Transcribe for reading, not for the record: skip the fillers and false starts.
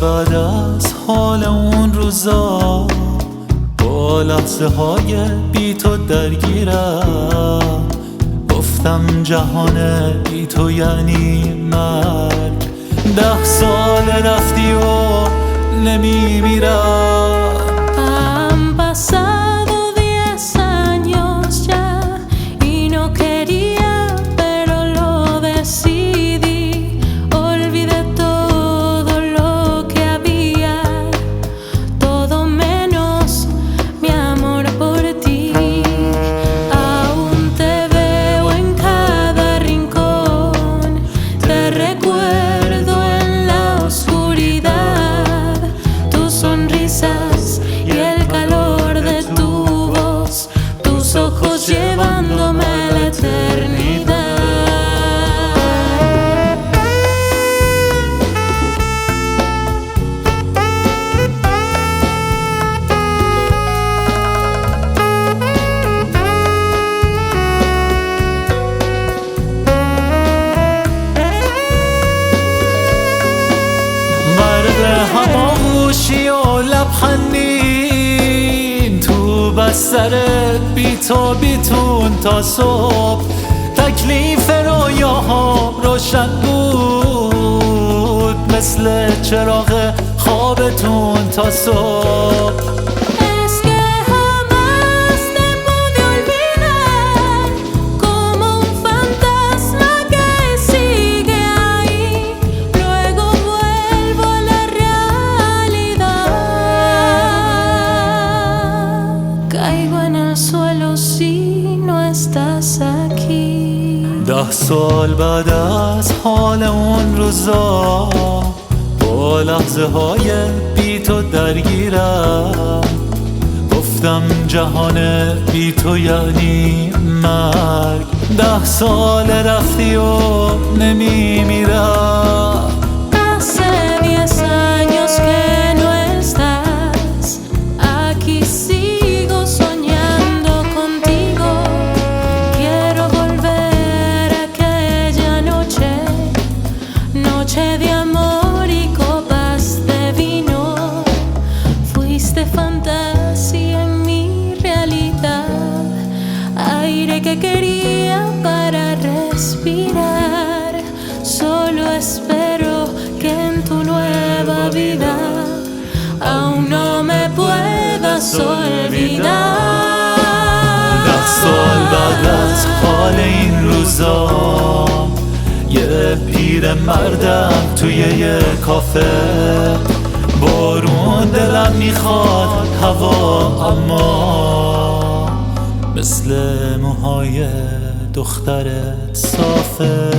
بعد از حال اون روزا با لحظه های بی تو درگیرم، گفتم جهان بی تو یعنی مرگ. 10 سال رفتی و نمیمیرم. Han pasado 10 años ya y no quería, pero lo decidí. Olvidé todo lo que había, todo menos mi amor por ti. Aún te veo en cada rincón, te recuerdo en la oscuridad, tus sonrisas y el calor de tu voz, tus ojos llevándome a la eternidad. غرق هماغوشی و لبخندین تو بسترت، بی تو بیتون تا صبح. تکلیف رویاهام روشن بود، مثل چراغ خوابتون تا صبح. Es que jamás te pude olvidar, como un fantasma que sigue ahí. Luego vuelvo a la realidad. Caigo en el suelo si no estás aquí. 10 سال بعد از حال اون روزا با لحظه های بی تو درگیرم، گفتم جهان بی تو یعنی مرگ. 10 سال رفتی و نمیمیرم. Hace 10 años que no estás aquí, sigo soñando contigo. Quiero volver a aquella noche, noche de amor y copas de vino. Fuiste fantasía en mi realidad, aire que quería para respirar. Solo espero que en tu nueva vida aún no me puedas olvidar. 10 سال بعد از حال این روزا یه پیر مردم توی یه کافه، بارون دلم میخواد هوا، اما مثل موهای دخترت صافه.